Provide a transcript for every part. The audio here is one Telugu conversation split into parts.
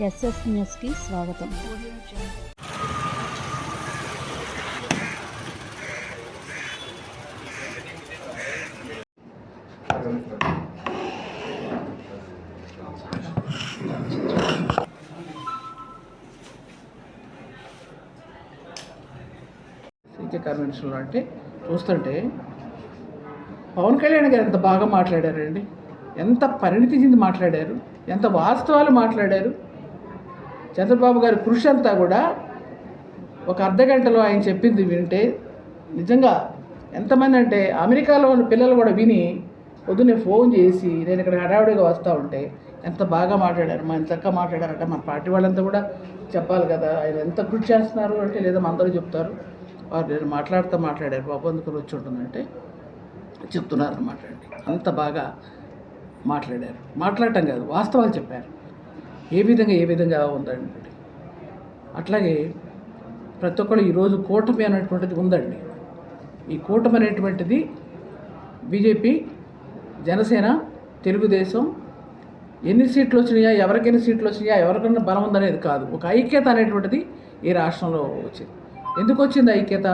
ఎస్ఎస్ న్యూస్కి స్వాగతం. సీకే కన్వెన్షన్లో అంటే చూస్తుంటే పవన్ కళ్యాణ్ గారు ఎంత బాగా మాట్లాడారండి, ఎంత పరిణితి చెంది మాట్లాడారు, ఎంత వాస్తవాలు మాట్లాడారు. చంద్రబాబు గారి కృషి అంతా కూడా ఒక అర్ధగంటలో ఆయన చెప్పింది వింటే నిజంగా ఎంతమంది అంటే అమెరికాలో ఉన్న పిల్లలు కూడా విని పొద్దున్నే ఫోన్ చేసి నేను ఇక్కడ హడావుడిగా వస్తూ ఉంటే ఎంత బాగా మాట్లాడారు, ఎంత చక్కగా మాట్లాడారంటే మన పార్టీ వాళ్ళంతా కూడా చెప్పాలి కదా ఆయన ఎంత కృషి చేస్తున్నారు అంటే, లేదా అందరూ చెప్తారు వారు నేను మాట్లాడారు బాబు అందుకని వచ్చి ఉంటుందంటే చెప్తున్నారు అన్నమాట. అంత బాగా మాట్లాడారు, మాట్లాడటం కాదు వాస్తవాలు చెప్పారు ఏ విధంగా ఉందండి. అట్లాగే ప్రతి ఒక్కరు ఈరోజు కూటమి అనేటువంటిది ఉందండి. ఈ కూటమి అనేటువంటిది బీజేపీ, జనసేన, తెలుగుదేశం ఎన్ని సీట్లు వచ్చినాయా, ఎవరికి ఎన్ని సీట్లు వచ్చినాయా, ఎవరికన్నా బలం ఉందనేది కాదు, ఒక ఐక్యత అనేటువంటిది ఈ రాష్ట్రంలో వచ్చింది. ఎందుకు వచ్చింది ఐక్యత?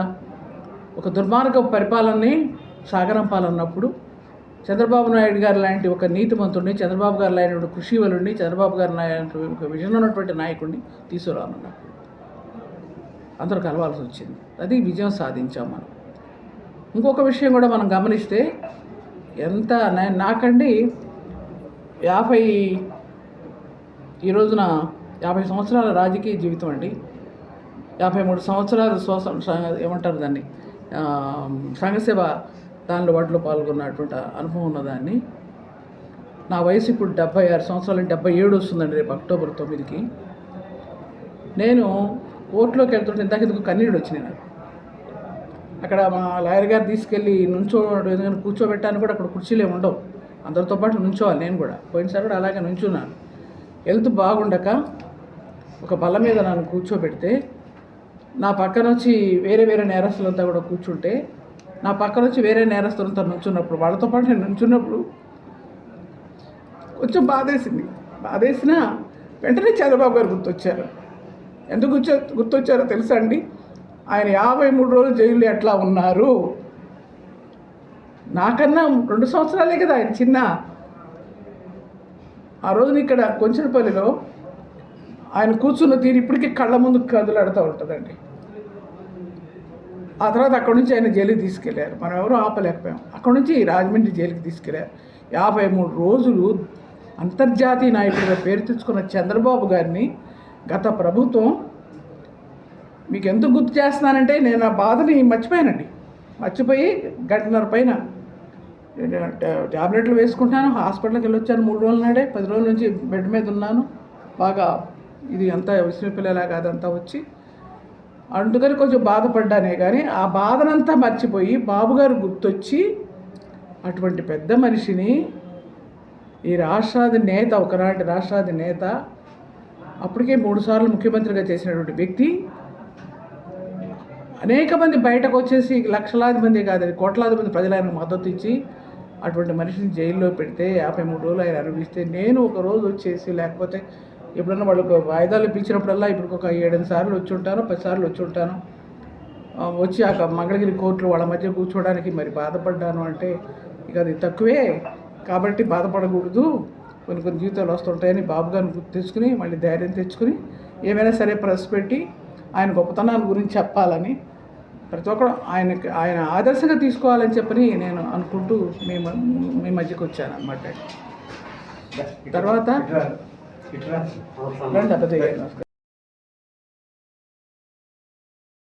ఒక దుర్మార్గ పరిపాలనని సాగరంపాలన్నప్పుడు చంద్రబాబు నాయుడు గారు లాంటి ఒక నీతిమంతుడిని, చంద్రబాబు గారు లాంటి కృషివలుడిని, చంద్రబాబు గారు లాంటి ఒక విజన్ ఉన్నటువంటి నాయకుడిని తీసుకురానున్నప్పుడు అందరూ కలవాల్సి వచ్చింది. అది విజయం సాధించాం మనం. ఇంకొక విషయం కూడా మనం గమనిస్తే ఎంత నాకండి 50 ఈ రోజున 50 సంవత్సరాల రాజకీయ జీవితం అండి, 53 సంవత్సరాలు ఏమంటారు దాన్ని సంఘసేవ దానిలో వాటిలో పాల్గొన్నటువంటి అనుభవం ఉన్నదాన్ని. నా వయసు ఇప్పుడు 76 సంవత్సరాలు, 77 వస్తుందండి రేపు అక్టోబర్ 9కి. నేను కోర్టులోకి వెళ్తుంటే ఇంతకు కన్నీళ్ళు వచ్చినాయి నాకు. అక్కడ మా లాయర్ గారు తీసుకెళ్ళి కూర్చోబెట్టాను కూడా అక్కడ కుర్చీలే ఉండవు, అందరితో పాటు నుంచోవాలి. నేను కూడా పోయినసారి కూడా అలాగే నుంచున్నాను. హెల్త్ బాగుండక ఒక బల్ల మీద నన్ను కూర్చోబెడితే నా పక్కన వచ్చి వేరే నేరస్తులంతా కూడా కూర్చుంటే నా పక్కన వచ్చి వేరే నేరస్తులంతా నుంచున్నప్పుడు వాళ్ళతో పాటు నేను నుంచున్నప్పుడు కొంచెం బాధేసినా వెంటనే చంద్రబాబు గారు గుర్తొచ్చారు. ఎందుకు గుర్తొచ్చారో తెలుసా అండి? ఆయన 53 రోజులు జైల్లో ఎట్లా ఉన్నారు, నాకన్నా 2 సంవత్సరాలే కదా ఆయన చిన్న. ఆ రోజున ఇక్కడ కొంచెంపల్లిలో ఆయన కూర్చున్న తీరు ఇప్పటికీ కళ్ళ ముందు కదులాడుతూ ఉంటుందండి. ఆ తర్వాత అక్కడి నుంచి ఆయన జైలుకి తీసుకెళ్లారు, మనం ఎవరూ ఆపలేకపోయాం. అక్కడి నుంచి రాజమండ్రి జైలుకి తీసుకెళ్లారు. 53 రోజులు అంతర్జాతీయ నాయకుడిగా పేరు తెచ్చుకున్న చంద్రబాబు గారిని గత ప్రభుత్వం, మీకు ఎందుకు గుర్తు చేస్తున్నానంటే నేను ఆ బాధని మర్చిపోయి గంటన్నర పైన ట్యాబ్లెట్లు వేసుకుంటాను, హాస్పిటల్కి వెళ్ళొచ్చాను 3 రోజుల నాడే, 10 రోజుల నుంచి బెడ్ మీద ఉన్నాను. బాగా ఇది అంతా విసిరిపిల్లలాగా అదంతా వచ్చి అందుకని కొంచెం బాధపడ్డానే కానీ ఆ బాధనంతా మర్చిపోయి బాబుగారు గుర్తొచ్చి అటువంటి పెద్ద మనిషిని, ఈ రాష్ట్రాది నేత, ఒకనాటి రాష్ట్రాది నేత, అప్పటికే 3 సార్లు ముఖ్యమంత్రిగా చేసినటువంటి వ్యక్తి, అనేక మంది బయటకు వచ్చేసి లక్షలాది మంది కాదు కోట్లాది మంది ప్రజలు ఆయనకు మద్దతు ఇచ్చి అటువంటి మనిషిని జైల్లో పెడితే 53 రోజులు ఆయన అనుభవిస్తే, నేను ఒక రోజు వచ్చేసి లేకపోతే ఎప్పుడన్నా వాళ్ళకు వాయిదాలు పిలిచినప్పుడల్లా ఇప్పుడు ఒక 7 సార్లు వచ్చి ఉంటాను, 10 సార్లు వచ్చి ఉంటాను. వచ్చి ఆ మంగళగిరి కోర్టులో వాళ్ళ మధ్య కూర్చోవడానికి మరి బాధపడ్డాను అంటే ఇక అది తక్కువే. కాబట్టి బాధపడకూడదు, కొన్ని జీవితాలు వస్తుంటాయని బాబు గారిని గుర్తు తెచ్చుకుని మళ్ళీ ధైర్యం తెచ్చుకుని ఏమైనా సరే ప్రెస్ పెట్టి ఆయన గొప్పతనాన్ని గురించి చెప్పాలని ప్రతి ఒక్కరు ఆయన ఆదర్శంగా తీసుకోవాలని చెప్పని నేను అనుకుంటూ మీ మధ్యకి వచ్చాను అన్నమాట. తర్వాత రండి.